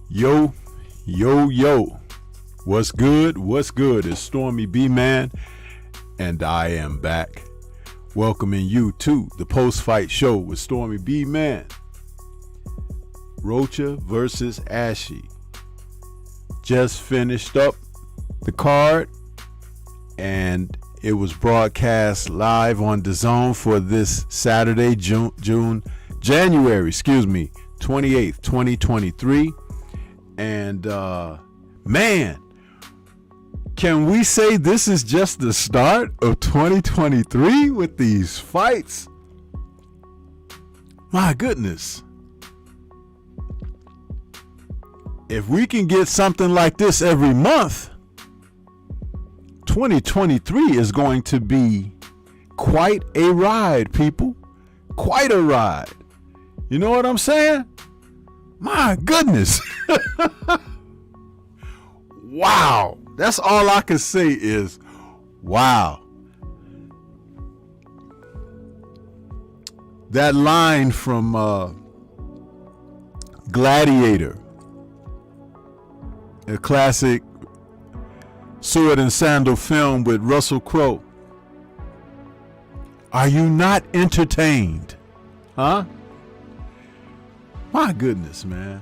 Yo, yo, yo. What's good? What's good? It's Stormybman, and I am back. Welcoming you to the post-fight show with Stormybman. Rocha versus Ashie. Just finished up the card, and it was broadcast live on Dazn for this Saturday, January 28th, 2023. And man, can we say this is just the start of 2023 with these fights? My goodness. If we can get something like this every month, 2023 is going to be quite a ride, people. Quite a ride. You know what I'm saying? My goodness. Wow. That's all I can say is wow. That line from Gladiator, a classic sword and sandal film with Russell Crowe. Are you not entertained? Huh? My goodness, man.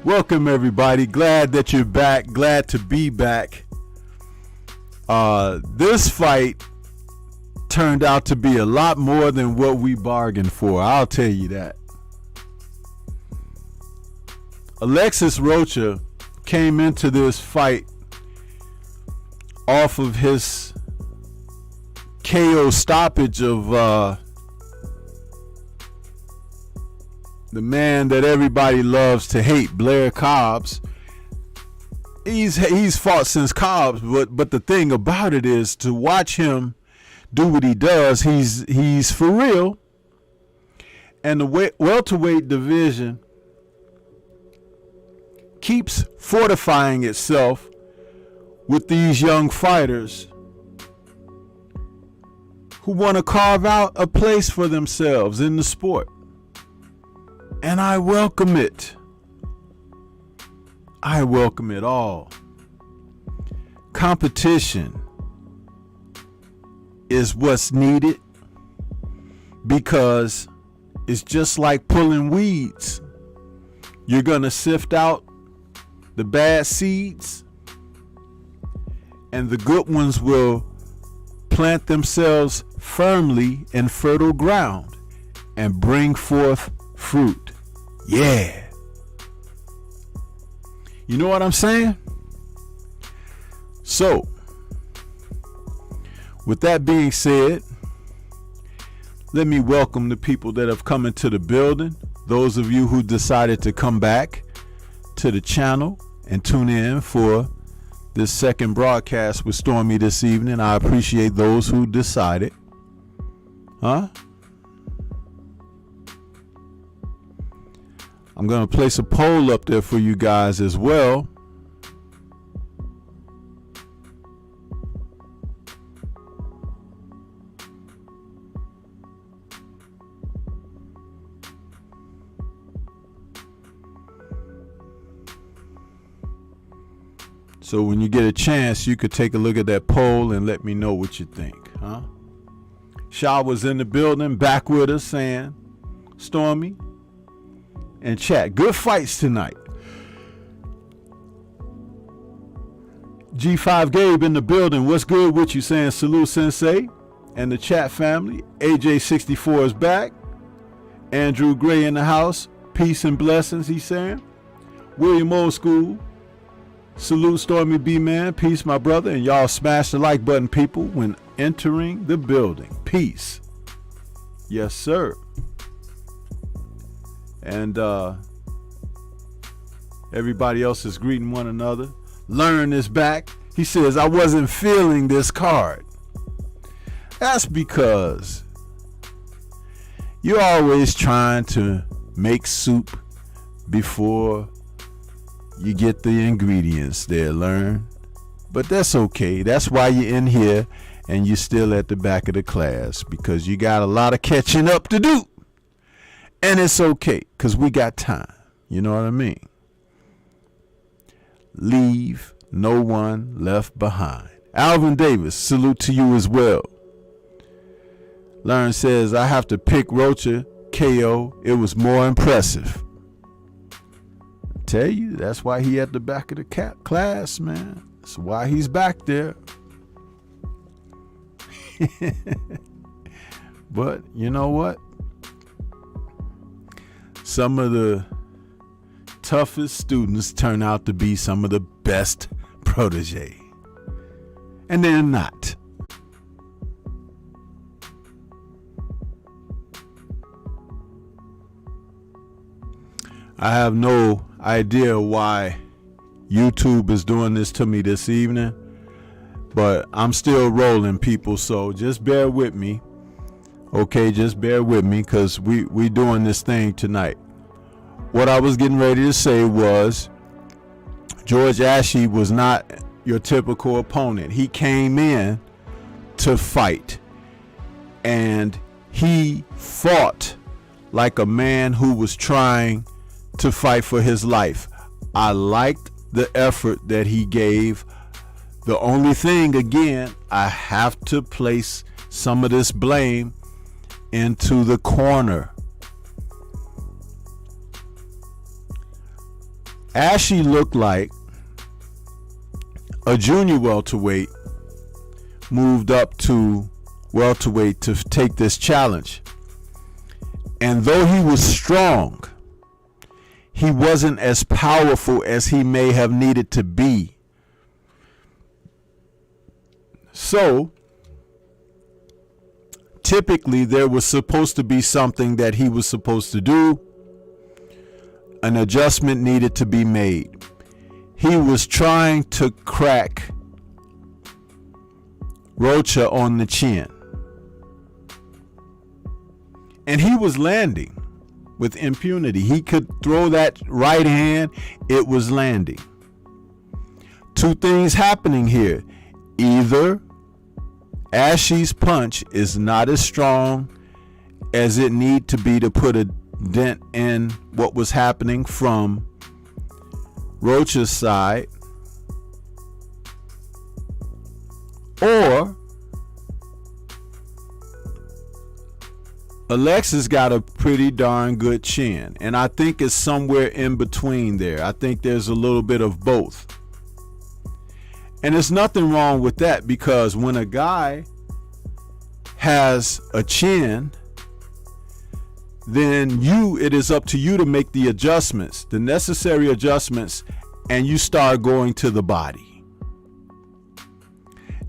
Welcome, everybody. Glad that you're back. Glad to be back. This fight turned out to be a lot more than what we bargained for. I'll tell you that. Alexis Rocha came into this fight off of his KO stoppage of the man that everybody loves to hate, Blair Cobbs. He's fought since Cobbs, but the thing about it is, to watch him do what he does, he's for real. And the welterweight division keeps fortifying itself with these young fighters who want to carve out a place for themselves in the sport. And I welcome it. I welcome it all. competition is what's needed, because it's just like pulling weeds. You're going to sift out the bad seeds, and the good ones will plant themselves firmly in fertile ground and bring forth fruit. Yeah. You know what I'm saying? So, with that being said, let me welcome the people that have come into the building. Those of you who decided to come back to the channel and tune in for this second broadcast with Stormy this evening. I appreciate those who decided. I'm going to place a poll up there for you guys as well. So when you get a chance, you could take a look at that poll and let me know what you think, huh? Shaw was in the building, back with us, saying, Stormy and chat, good fights tonight. G5 Gabe in the building, what's good with you, saying salute sensei and the chat family. AJ64 is back. Andrew Gray in the house, peace and blessings, he's saying. William Old School, salute Stormy B man, peace my brother, and y'all smash the like button, people, when entering the building. Peace. Yes sir. And everybody else is greeting one another. Learn is back. He says, I wasn't feeling this card. That's because you're always trying to make soup before you get the ingredients there, Learn. But that's okay. That's why you're in here and you're still at the back of the class, because you got a lot of catching up to do. And it's okay, because we got time. You know what I mean? Leave no one left behind. Alvin Davis, salute to you as well. Learn says, I have to pick Rocha KO. It was more impressive. Tell you, that's why he at the back of the class, man. That's why he's back there. But you know what? Some of the toughest students turn out to be some of the best protege. And they're not. I have no idea why YouTube is doing this to me this evening, but I'm still rolling, people, so just bear with me. Okay, just bear with me, because we doing this thing tonight. What I was getting ready to say was, George Ashie was not your typical opponent. He came in to fight, and he fought like a man who was trying to fight for his life. I liked the effort that he gave. The only thing, again, I have to place some of this blame into the corner. Ashie looked like a junior welterweight moved up to welterweight to take this challenge. And though he was strong, he wasn't as powerful as he may have needed to be. So, typically there was supposed to be something that he was supposed to do. An adjustment needed to be made. He was trying to crack Rocha on the chin. And he was landing with impunity. He could throw that right hand, it was landing. Two things happening here. Either Ashie's punch is not as strong as it need to be to put a dent in what was happening from Rocha's side, Or Alexis got a pretty darn good chin, and I think it's somewhere in between there. I think there's a little bit of both. And there's nothing wrong with that, because when a guy has a chin, then it is up to you to make the adjustments, the necessary adjustments, and you start going to the body.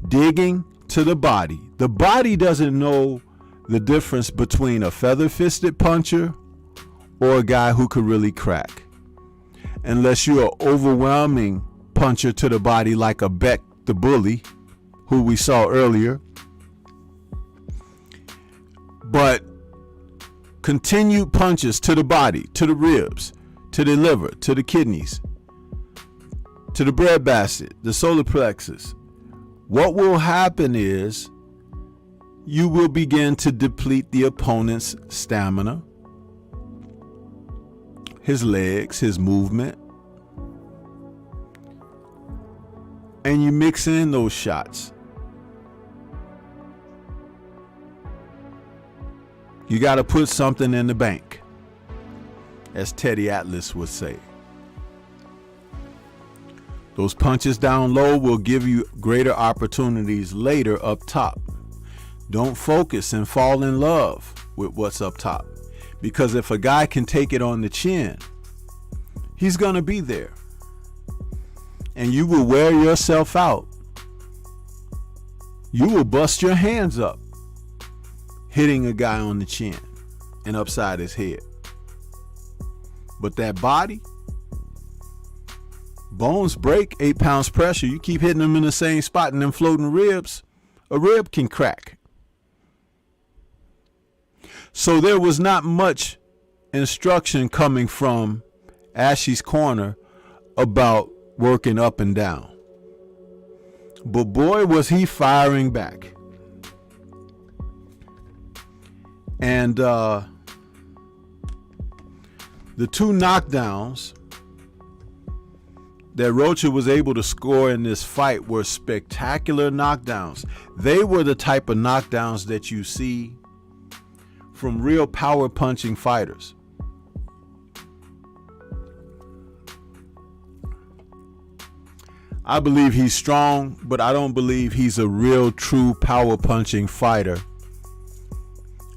Digging to the body. The body doesn't know the difference between a feather-fisted puncher or a guy who could really crack, unless you're an overwhelming puncher to the body like a Beck the Bully, who we saw earlier. But continued punches to the body, to the ribs, to the liver, to the kidneys, to the breadbasket, the solar plexus. What will happen is you will begin to deplete the opponent's stamina, his legs, his movement, and you mix in those shots. You got to put something in the bank, as Teddy Atlas would say. Those punches down low will give you greater opportunities later up top. Don't focus and fall in love with what's up top, because if a guy can take it on the chin, he's going to be there. And you will wear yourself out. You will bust your hands up hitting a guy on the chin and upside his head. But that body, bones break, 8 pounds pressure. You keep hitting them in the same spot and them floating ribs, a rib can crack. So there was not much instruction coming from Ashie's corner about working up and down. But boy, was he firing back. And the 2 knockdowns that Rocha was able to score in this fight were spectacular knockdowns. They were the type of knockdowns that you see from real power punching fighters. I believe he's strong, but I don't believe he's a real true power punching fighter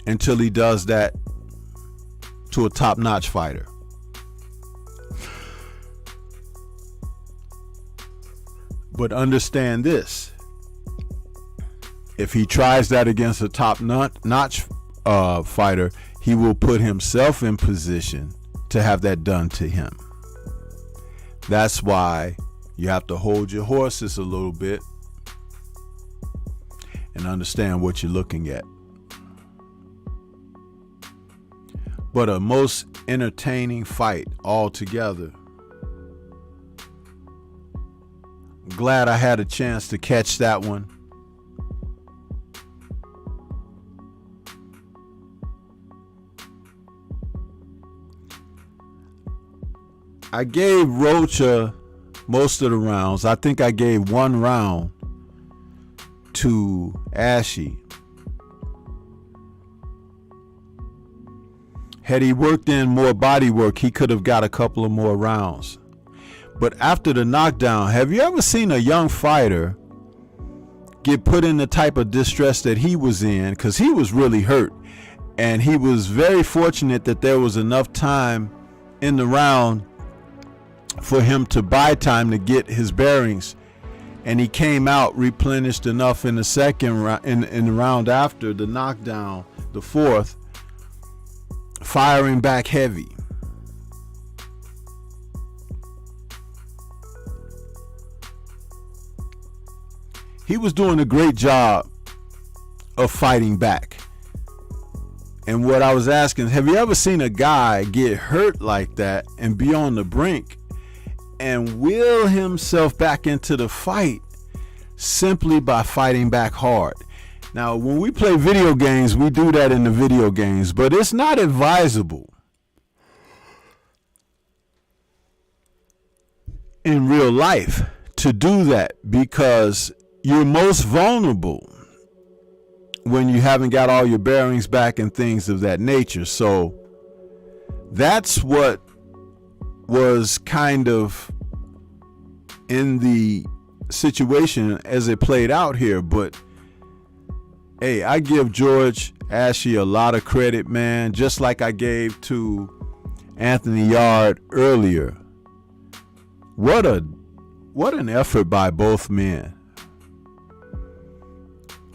until he does that to a top-notch fighter. But understand this: if he tries that against a top-notch fighter, he will put himself in position to have that done to him. That's why you have to hold your horses a little bit and understand what you're looking at. But a most entertaining fight altogether. Glad I had a chance to catch that one. I gave Rocha most of the rounds. I think I gave 1 round to Ashie. Had he worked in more body work, he could have got a couple of more rounds. But after the knockdown, have you ever seen a young fighter get put in the type of distress that he was in? Because he was really hurt. And he was very fortunate that there was enough time in the round for him to buy time to get his bearings. And he came out replenished enough in the second round, in the round after the knockdown, the fourth, firing back heavy. He was doing a great job of fighting back. And what I was asking, have you ever seen a guy get hurt like that and be on the brink and will himself back into the fight simply by fighting back hard? Now, when we play video games, we do that in the video games, but it's not advisable in real life to do that, because you're most vulnerable when you haven't got all your bearings back and things of that nature. So that's what was kind of in the situation as it played out here. But hey, I give George Ashie a lot of credit, man, just like I gave to Anthony Yard earlier. What an effort by both men.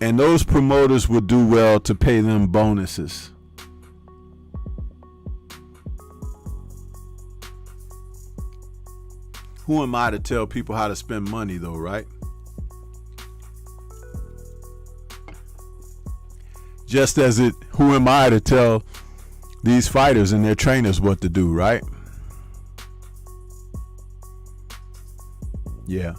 And those promoters would do well to pay them bonuses. Who am I to tell people how to spend money, though, right? Just as who am I to tell these fighters and their trainers what to do, right? Yeah.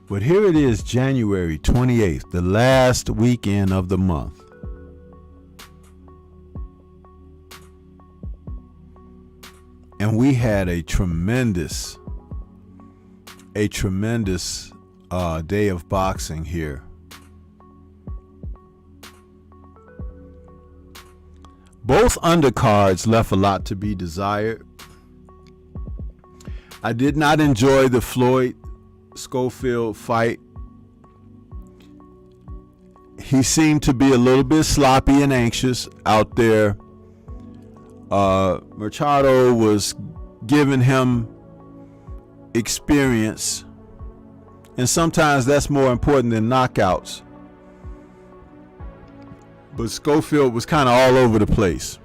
But here it is, January 28th, the last weekend of the month. And we had a tremendous day of boxing here. Both undercards left a lot to be desired. I did not enjoy the Floyd Schofield fight. He seemed to be a little bit sloppy and anxious out there. Machado was giving him experience, and sometimes that's more important than knockouts. But Schofield was kind of all over the place.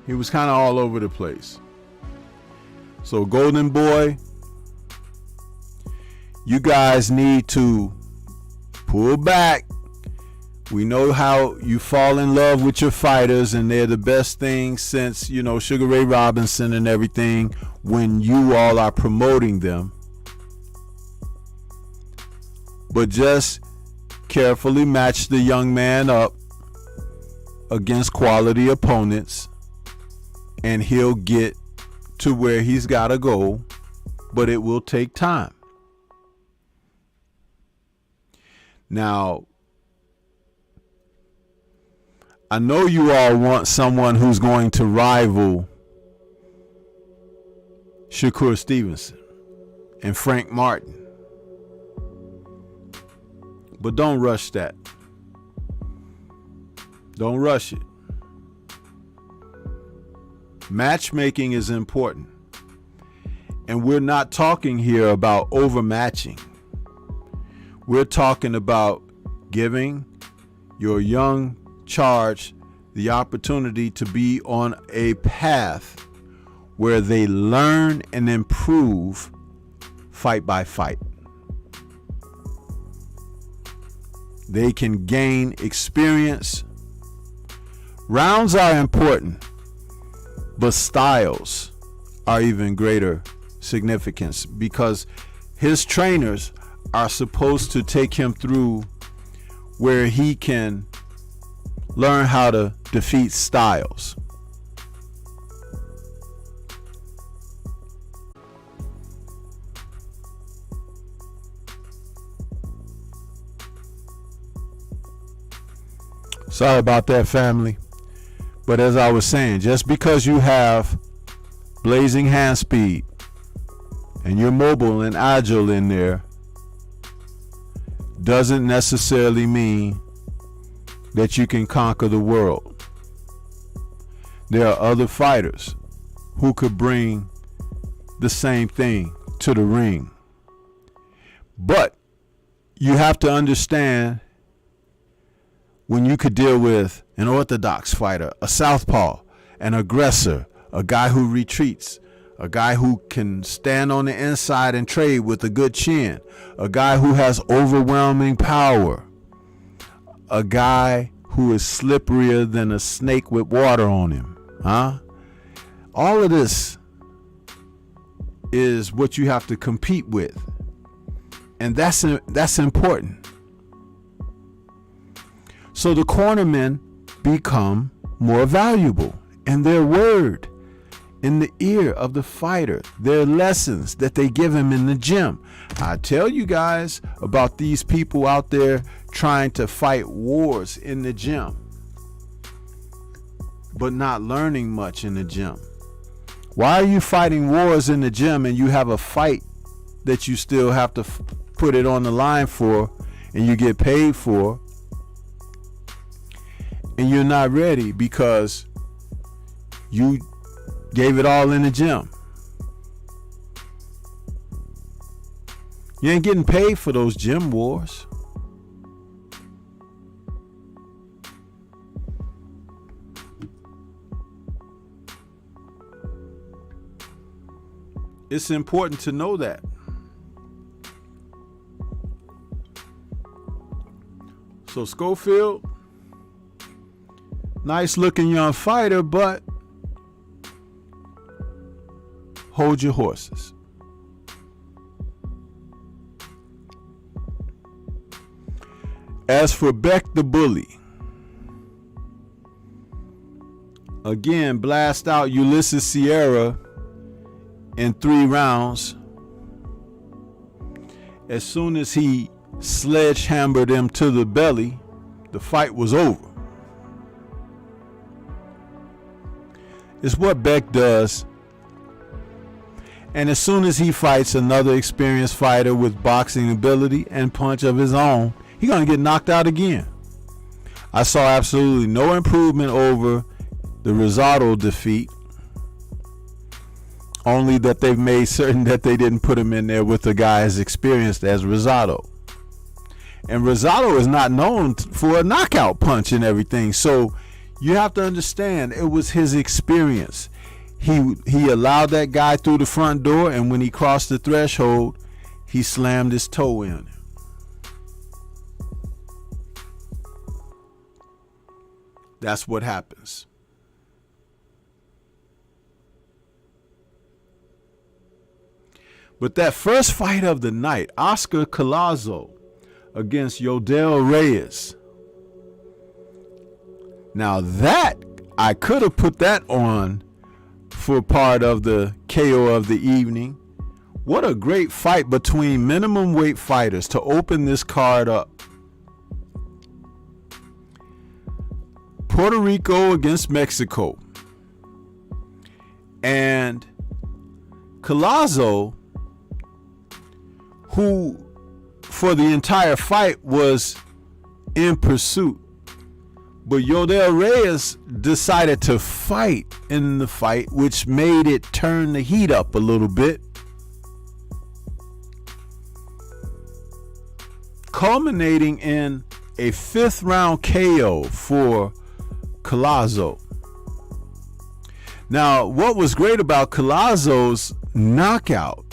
He was kind of all over the place. So Golden Boy, you guys need to pull back. We know how you fall in love with your fighters, and they're the best thing since, Sugar Ray Robinson and everything, when you all are promoting them. But just carefully match the young man up against quality opponents, and he'll get to where he's got to go, but it will take time. Now, I know you all want someone who's going to rival Shakur Stevenson and Frank Martin. But don't rush that. Don't rush it. Matchmaking is important. And we're not talking here about overmatching. We're talking about giving your young charge the opportunity to be on a path where they learn and improve fight by fight. They can gain experience. Rounds are important, but styles are even greater significance, because his trainers are supposed to take him through where he can learn how to defeat styles. Sorry about that, family. But as I was saying, just because you have blazing hand speed and you're mobile and agile in there doesn't necessarily mean that you can conquer the world. There are other fighters who could bring the same thing to the ring. But you have to understand, when you could deal with an orthodox fighter, a southpaw, an aggressor, a guy who retreats, a guy who can stand on the inside and trade with a good chin, a guy who has overwhelming power, a guy who is slipperier than a snake with water on him. All of this is what you have to compete with. And that's important. So the cornermen become more valuable, and their word in the ear of the fighter, their lessons that they give him in the gym. I tell you guys about these people out there trying to fight wars in the gym, but not learning much in the gym. Why are you fighting wars in the gym and you have a fight that you still have to put it on the line for and you get paid for, and you're not ready because you gave it all in the gym? You ain't getting paid for those gym wars. It's important to know that. So Schofield, nice looking young fighter, but hold your horses. As for Beck the Bully, again, blast out Ulysses Sierra in 3 rounds. As soon as he sledgehammered him to the belly, the fight was over. It's what Beck does. And as soon as he fights another experienced fighter with boxing ability and punch of his own, he's going to get knocked out again. I saw absolutely no improvement over the Rosado defeat. Only that they've made certain that they didn't put him in there with a guy as experienced as Rosado. And Rosado is not known for a knockout punch and everything. So you have to understand, it was his experience. He allowed that guy through the front door, and when he crossed the threshold, he slammed his toe in. That's what happens. But that first fight of the night, Oscar Collazo against Yodel Reyes. Now that, I could have put that on for part of the KO of the evening. What a great fight between minimum weight fighters to open this card up. Puerto Rico against Mexico. And Collazo, who for the entire fight was in pursuit, but Yodel Reyes decided to fight in the fight, which made it turn the heat up a little bit, culminating in a 5th round KO for Collazo. Now, what was great about Collazo's knockout,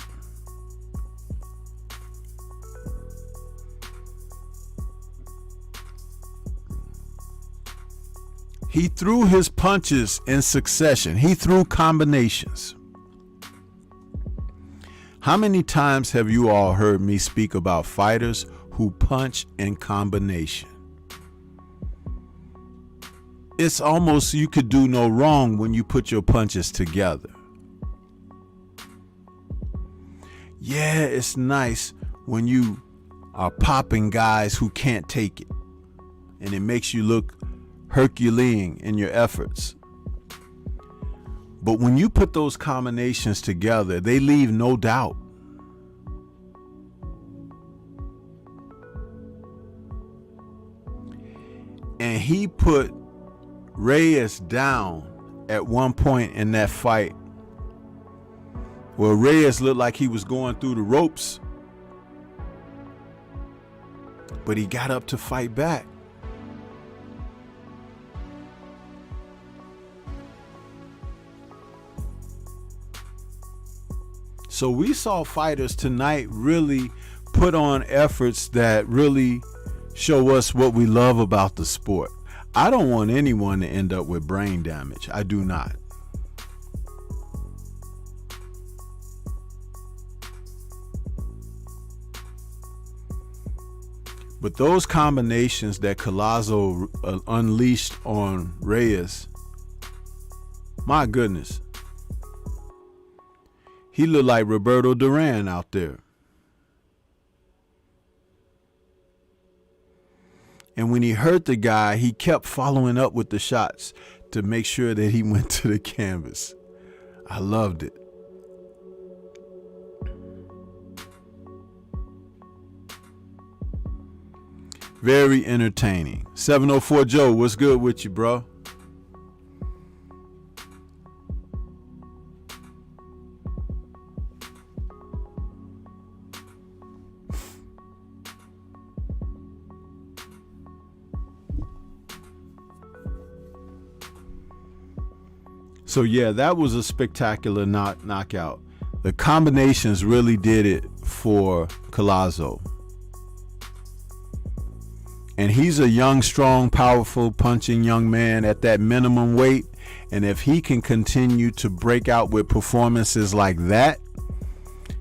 he threw his punches in succession. He threw combinations. How many times have you all heard me speak about fighters who punch in combination? It's almost you could do no wrong when you put your punches together. Yeah, it's nice when you are popping guys who can't take it, and it makes you look Herculean in your efforts. But when you put those combinations together, they leave no doubt. And he put Reyes down at one point in that fight, where Reyes looked like he was going through the ropes, but he got up to fight back. So we saw fighters tonight really put on efforts that really show us what we love about the sport. I don't want anyone to end up with brain damage. I do not. But those combinations that Collazo unleashed on Reyes, my goodness. He looked like Roberto Duran out there. And when he hurt the guy, he kept following up with the shots to make sure that he went to the canvas. I loved it. Very entertaining. 704 Joe, what's good with you, bro? So yeah, that was a spectacular knockout. The combinations really did it for Collazo. And he's a young, strong, powerful, punching young man at that minimum weight. And if he can continue to break out with performances like that,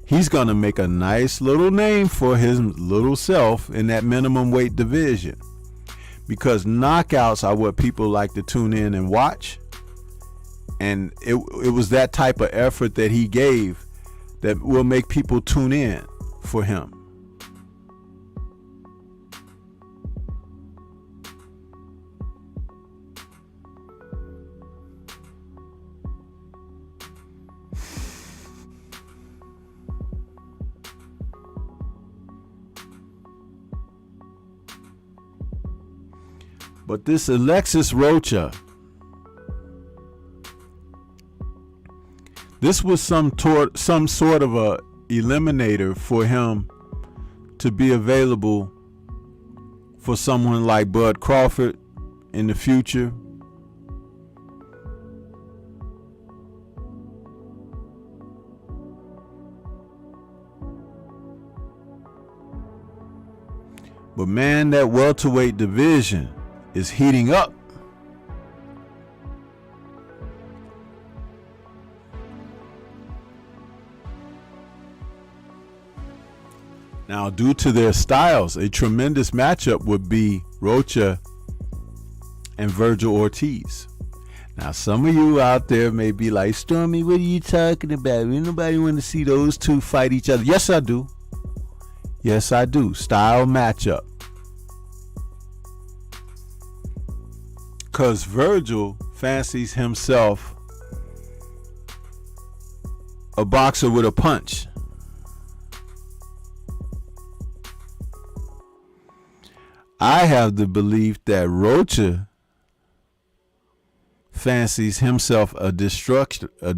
he's going to make a nice little name for his little self in that minimum weight division. Because knockouts are what people like to tune in and watch. And it was that type of effort that he gave that will make people tune in for him. But this Alexis Rocha, this was some sort of a eliminator for him to be available for someone like Bud Crawford in the future. But man, that welterweight division is heating up. Now, due to their styles, a tremendous matchup would be Rocha and Virgil Ortiz. Now, some of you out there may be like, Stormy, what are you talking about? Ain't nobody want to see those two fight each other. Yes, I do. Yes, I do. Style matchup. Because Virgil fancies himself a boxer with a punch. I have the belief that Rocha fancies himself a destructor, a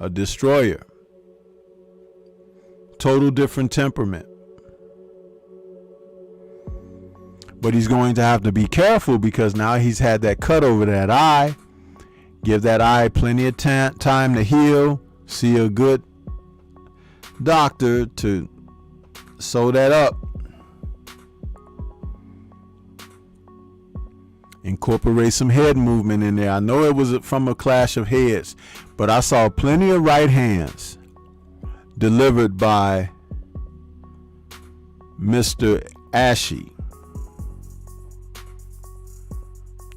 destroyer. Total different temperament. But he's going to have to be careful because now he's had that cut over that eye. Give that eye plenty of time to heal. See a good doctor to sew that up. Incorporate some head movement in there. I know it was from a clash of heads, but I saw plenty of right hands delivered by Mr. Ashie.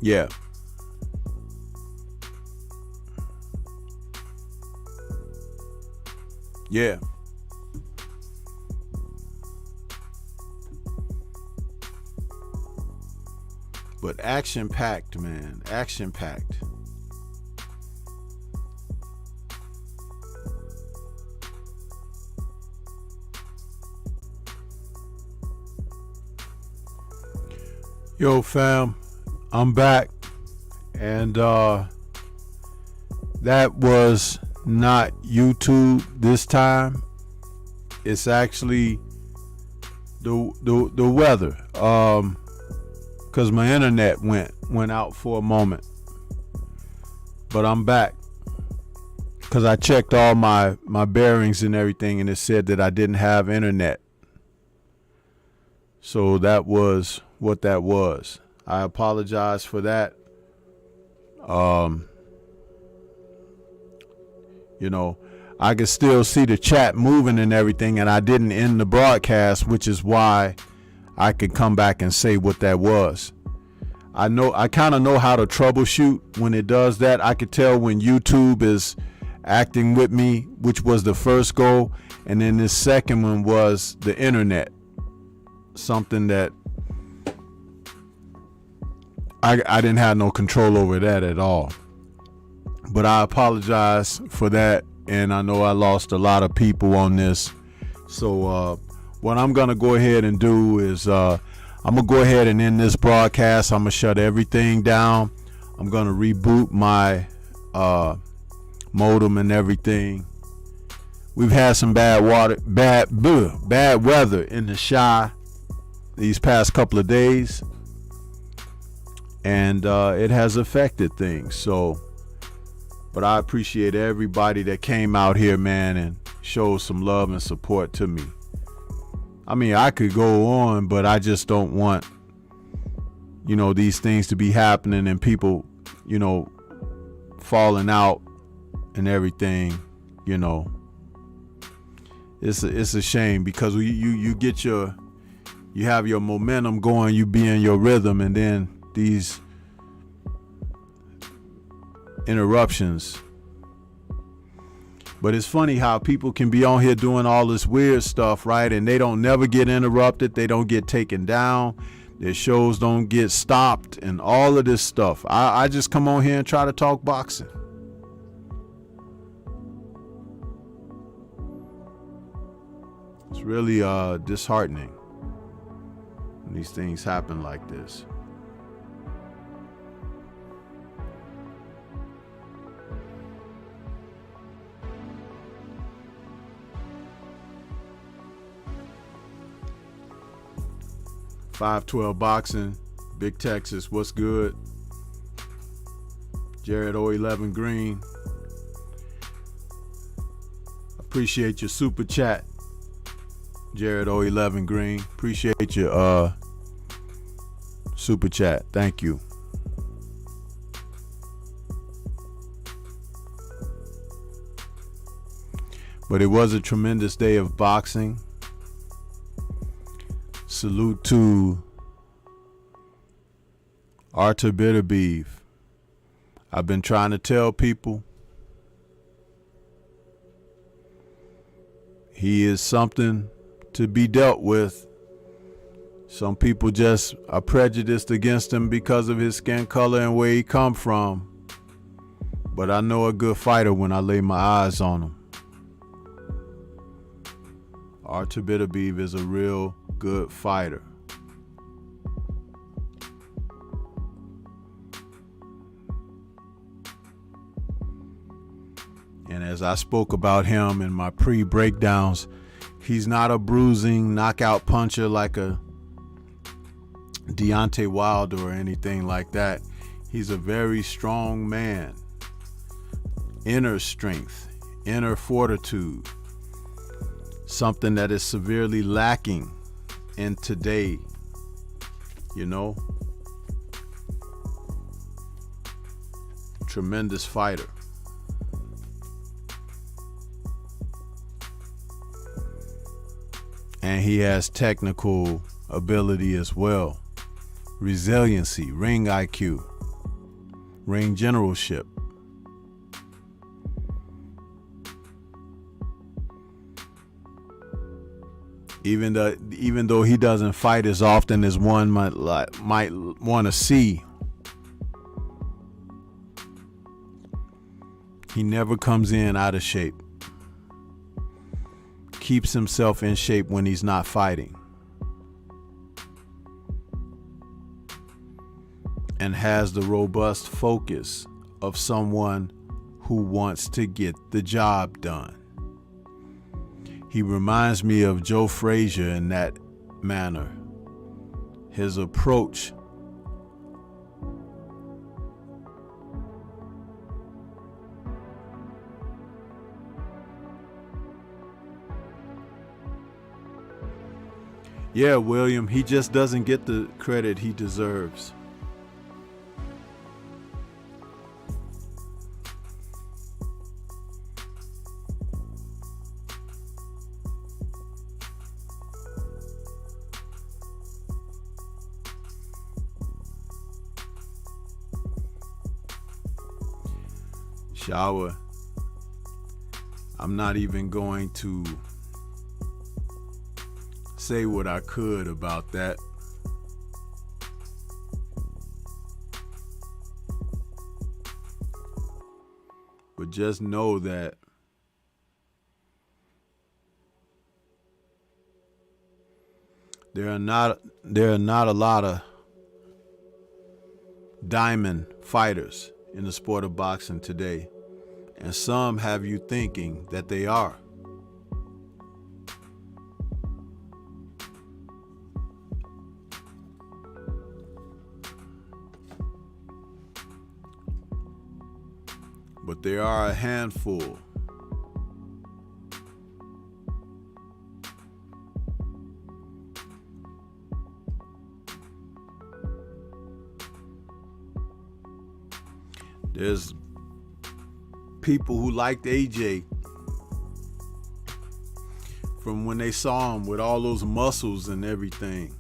Yeah. Yeah. But action-packed, man. Action-packed. Yo, fam. I'm back. And that was not YouTube this time. It's actually the weather. Because my internet went out for a moment. But I'm back. Because I checked all my bearings and everything, and it said that I didn't have internet. So that was what that was. I apologize for that. You know, I could still see the chat moving and everything, and I didn't end the broadcast, which is why I could come back and say what that was. I kind of know how to troubleshoot when it does that. I could tell when YouTube is acting with me, which was the first go, and then this second one was the internet. Something that I didn't have no control over that at all. But I apologize for that, and I know I lost a lot of people on this. So what I'm gonna go ahead and do is I'm gonna go ahead and end this broadcast. I'm gonna shut everything down. I'm gonna reboot my modem and everything. We've had some bad weather in the Shy these past couple of days, and it has affected things. So, but I appreciate everybody that came out here, man, and showed some love and support to me. I mean, I could go on, but I just don't want, these things to be happening and people, falling out and everything. It's a shame, because you have your momentum going, you be in your rhythm, and then these interruptions. But it's funny how people can be on here doing all this weird stuff, right? And they don't never get interrupted. They don't get taken down. Their shows don't get stopped and all of this stuff. I just come on here and try to talk boxing. It's really disheartening when these things happen like this. .512 Boxing, Big Texas, what's good? Jared 011 Green, appreciate your super chat. Jared 011 Green, appreciate your super chat. Thank you. But it was a tremendous day of boxing. Salute to Artur Beterbiev. I've been trying to tell people he is something to be dealt with. Some people just are prejudiced against him because of his skin color and where he come from. But I know a good fighter when I lay my eyes on him. Artur Beterbiev is a real good fighter. And as I spoke about him in my pre-breakdowns, he's not a bruising knockout puncher like a Deontay Wilder or anything like that. He's a very strong man. Inner strength, inner fortitude. Something that is severely lacking in today, Tremendous fighter. And he has technical ability as well. Resiliency, ring IQ, ring generalship. Even though he doesn't fight as often as one might want to see, he never comes in out of shape. Keeps himself in shape when he's not fighting. And has the robust focus of someone who wants to get the job done. He reminds me of Joe Frazier in that manner. His approach Yeah, William, he just doesn't get the credit he deserves. shower. I'm not even going to say what I could about that. But just know that there are not a lot of diamond fighters in the sport of boxing today, and some have you thinking that they are. But there are a handful. There's people who liked AJ from when they saw him with all those muscles and everything.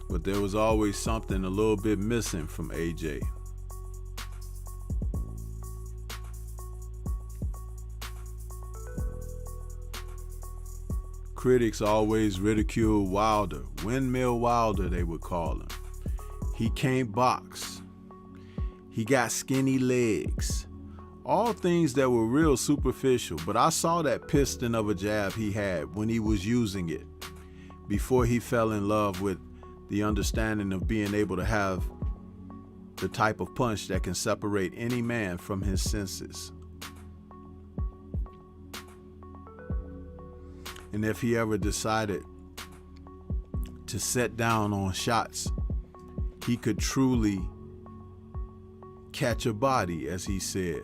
But there was always something a little bit missing from AJ. Critics always ridiculed Wilder. Windmill Wilder, they would call him. He can't box. He got skinny legs. All things that were real superficial, but I saw that piston of a jab he had when he was using it before he fell in love with the understanding of being able to have the type of punch that can separate any man from his senses. And if he ever decided to set down on shots, he could truly catch a body, as he said.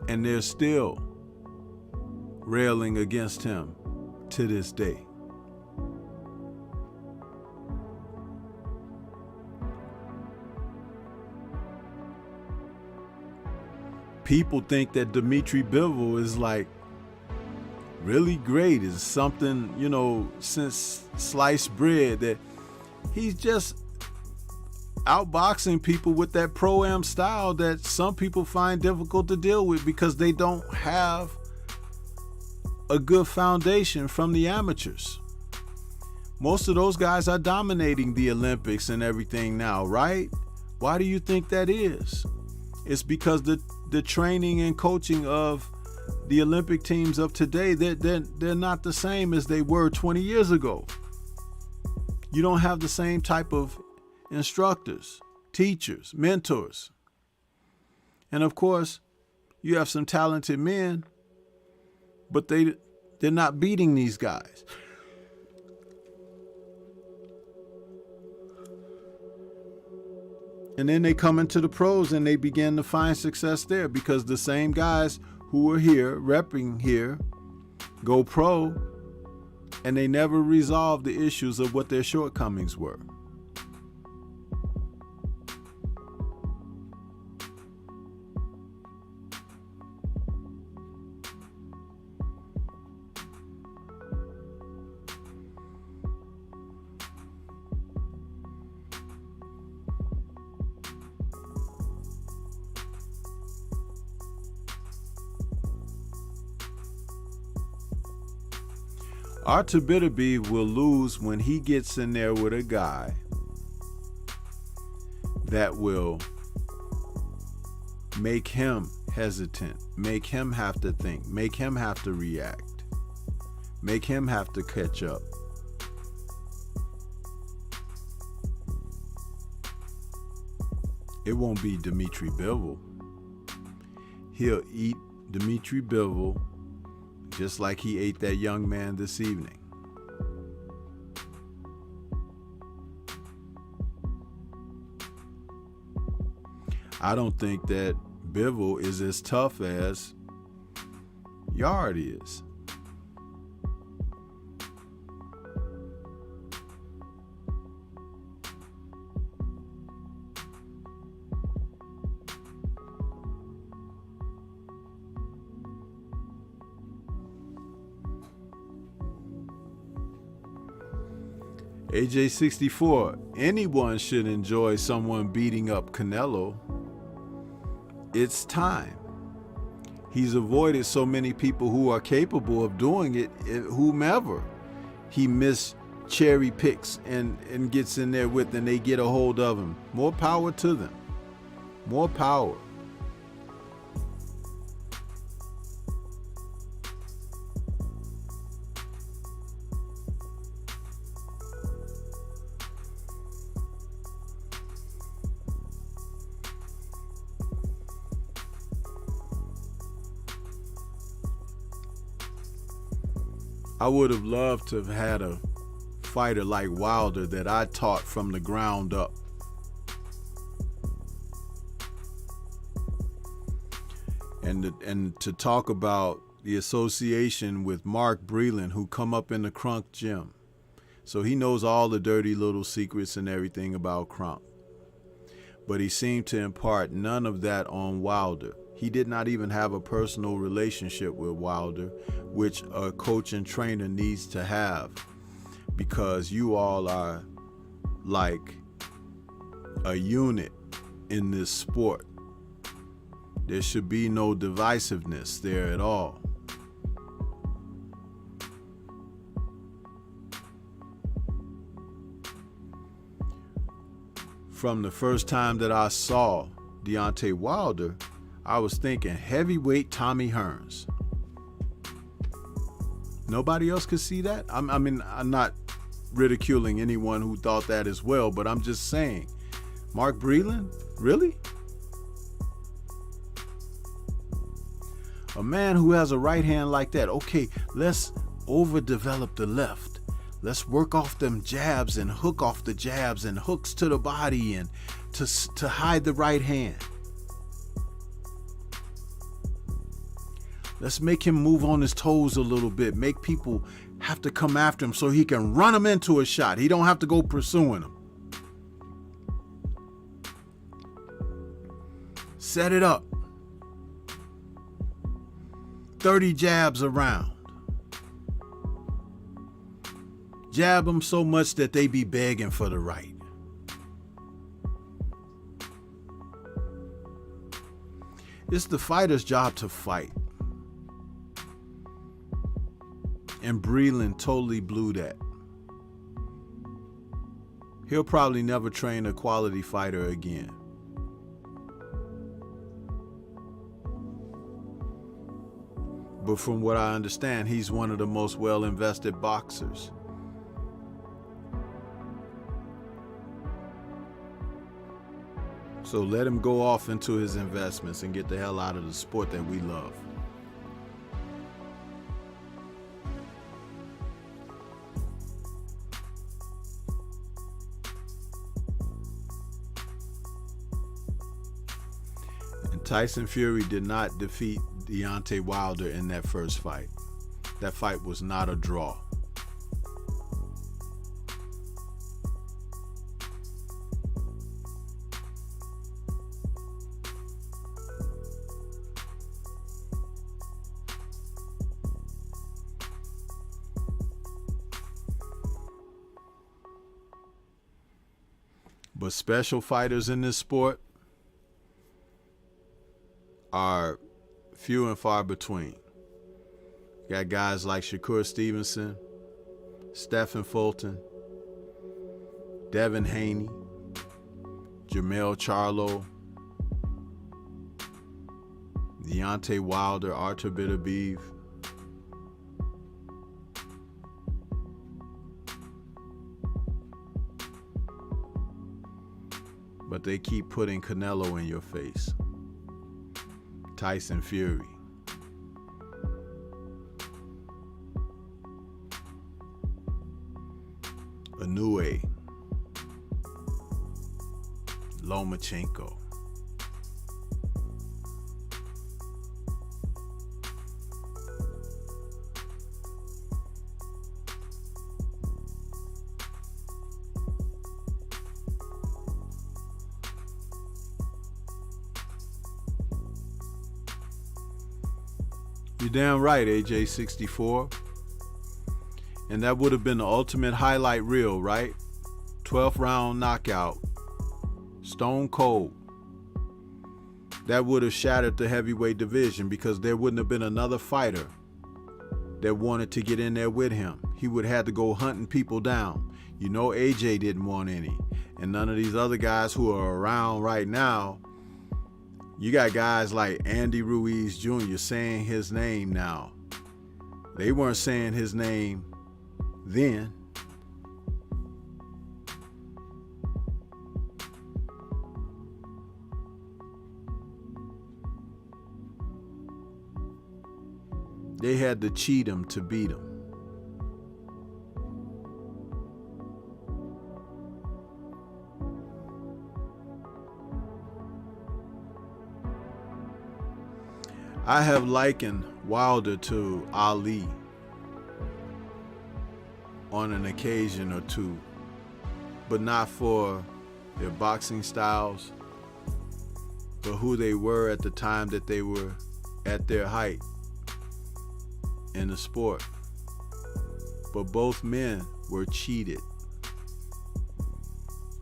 And they're still railing against him to this day. People think that Dmitry Bivol is like really great, is something, you know, since sliced bread, that he's just outboxing people with that pro-am style that some people find difficult to deal with because they don't have a good foundation from the amateurs. Most of those guys are dominating the Olympics and everything now, right? Why do you think that is? It's because the training and coaching of the Olympic teams of today, they're not the same as they were 20 years ago. You don't have the same type of instructors, teachers, mentors. And of course, you have some talented men, but they're not beating these guys. And then they come into the pros and they begin to find success there because the same guys who were here, repping here, go pro, and they never resolve the issues of what their shortcomings were. Artur Beterbiev will lose when he gets in there with a guy that will make him hesitant, make him have to think, make him have to react, make him have to catch up. It won't be Dmitry Bivol. He'll eat Dmitry Bivol just like he ate that young man this evening. I don't think that Bivol is as tough as Yard is. AJ64, anyone should enjoy someone beating up Canelo. It's time. He's avoided so many people who are capable of doing it, whomever he cherry picks and gets in there with, and they get a hold of him. More power to them. More power. I would have loved to have had a fighter like Wilder that I taught from the ground up. And to talk about the association with Mark Breland, who come up in the Crunk gym. So he knows all the dirty little secrets and everything about Crunk. But he seemed to impart none of that on Wilder. He did not even have a personal relationship with Wilder, which a coach and trainer needs to have, because you all are like a unit in this sport. There should be no divisiveness there at all. From the first time that I saw Deontay Wilder, I was thinking heavyweight Tommy Hearns. Nobody else could see that? I mean, I'm not ridiculing anyone who thought that as well, but I'm just saying, Mark Breland? Really? A man who has a right hand like that. Okay, let's overdevelop the left. Let's work off them jabs and hook off the jabs and hooks to the body and to hide the right hand. Let's make him move on his toes a little bit. Make people have to come after him so he can run them into a shot. He don't have to go pursuing them. Set it up. 30 jabs around. Jab them so much that they be begging for the right. It's the fighter's job to fight. And Breland totally blew that. He'll probably never train a quality fighter again. But from what I understand, he's one of the most well-invested boxers. So let him go off into his investments and get the hell out of the sport that we love. And Tyson Fury did not defeat Deontay Wilder in that first fight. That fight was not a draw. But special fighters in this sport are few and far between. Got guys like Shakur Stevenson, Stephen Fulton, Devin Haney, Jermell Charlo, Deontay Wilder, Artur Beterbiev. But they keep putting Canelo in your face. Tyson Fury. Inoue. Lomachenko. You're damn right, AJ64. And that would have been the ultimate highlight reel, right? 12th round knockout, stone cold. That would have shattered the heavyweight division because there wouldn't have been another fighter that wanted to get in there with him. He would have had to go hunting people down. You know, AJ didn't want any. And none of these other guys who are around right now, you got guys like Andy Ruiz Jr. saying his name now. They weren't saying his name then. They had to cheat him to beat him. I have likened Wilder to Ali on an occasion or two, but not for their boxing styles, but who they were at the time that they were at their height in the sport. But both men were cheated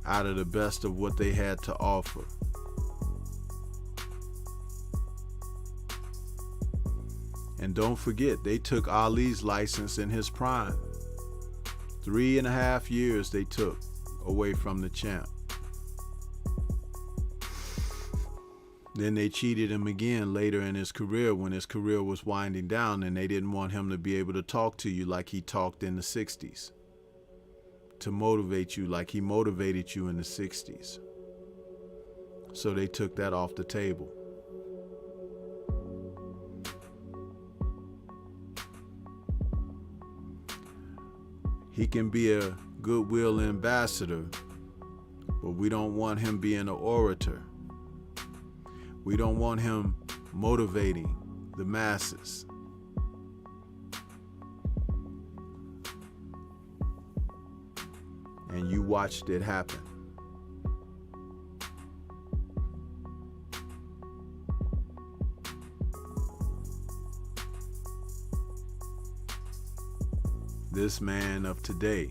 out of the best of what they had to offer. And don't forget, they took Ali's license in his prime. 3.5 years they took away from the champ. Then they cheated him again later in his career when his career was winding down, and they didn't want him to be able to talk to you like he talked in the 60s. To motivate you like he motivated you in the 60s. So they took that off the table. He can be a goodwill ambassador, but we don't want him being an orator. We don't want him motivating the masses. And you watched it happen. This man of today,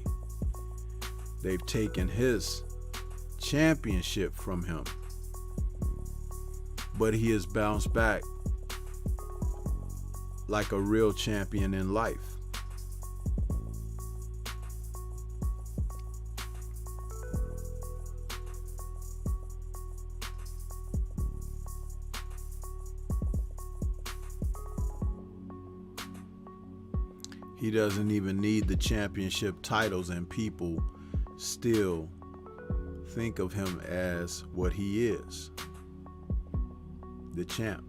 they've taken his championship from him, but he has bounced back like a real champion in life. He doesn't even need the championship titles, and people still think of him as what he is, the champ.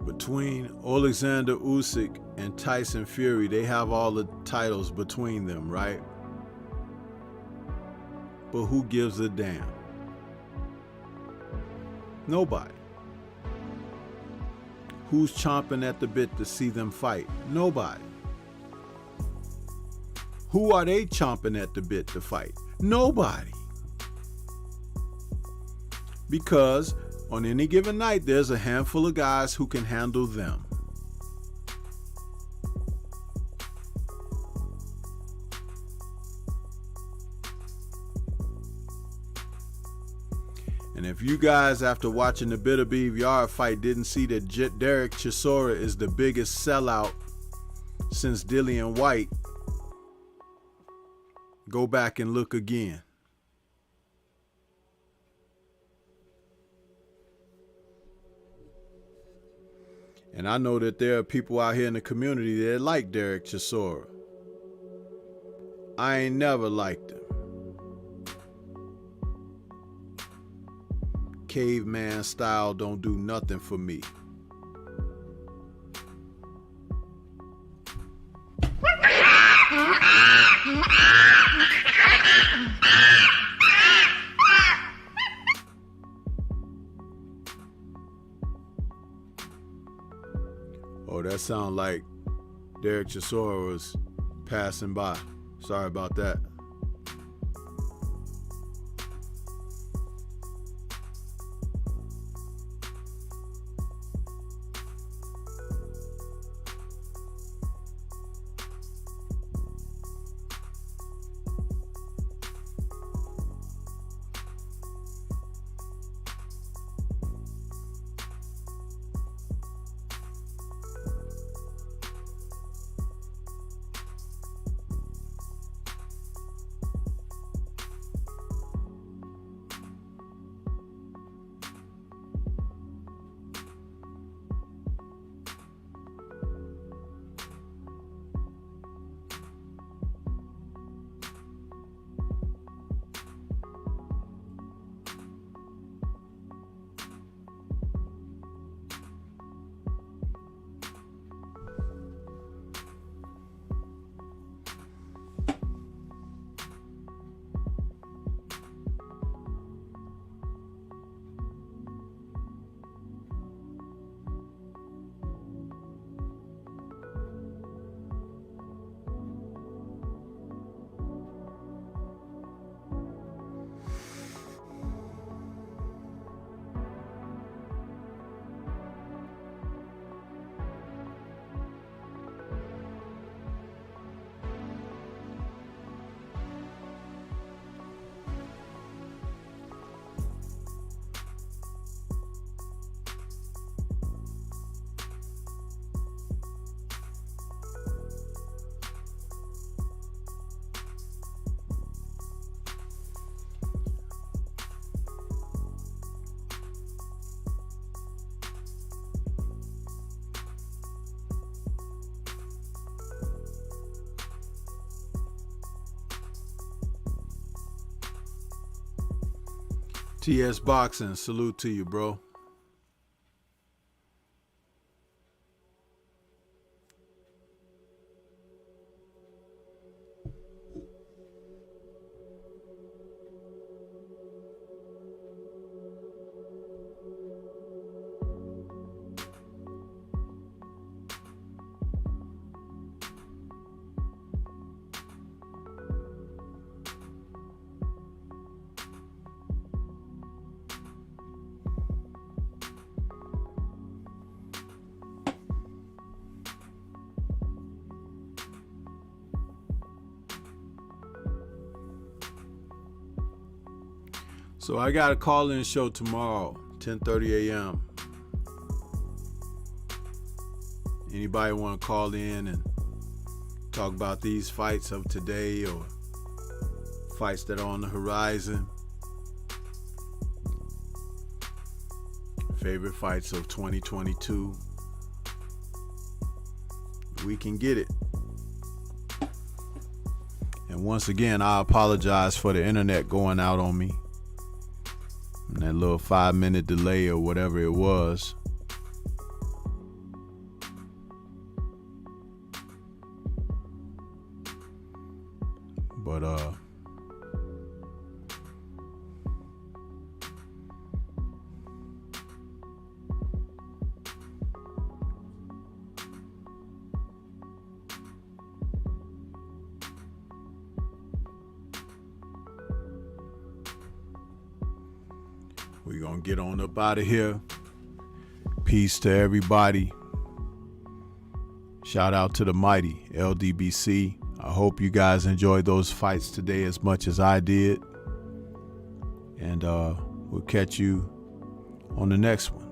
Between Alexander Usyk and Tyson Fury, they have all the titles between them, right? But who gives a damn? Nobody. Who's chomping at the bit to see them fight? Nobody. Who are they chomping at the bit to fight? Nobody. Because on any given night, there's a handful of guys who can handle them. And if you guys, after watching the Bitter Beef Yard fight, didn't see that Derek Chisora is the biggest sellout since Dillian White, go back and look again. And I know that there are people out here in the community that like Derek Chisora. I ain't never liked him. Caveman style don't do nothing for me. Oh, that sound like Derek Chisora was passing by. Sorry about that. TS Boxing, salute to you, bro. So I got a call-in show tomorrow, 10:30 a.m. Anybody want to call in and talk about these fights of today or fights that are on the horizon? Favorite fights of 2022? We can get it. And once again, I apologize for the internet going out on me. And that little 5-minute delay or whatever it was. But we're gonna get on up out of here. Peace to everybody. Shout out to the mighty LDBC. I hope you guys enjoyed those fights today as much as I did. And we'll catch you on the next one.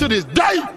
to this day.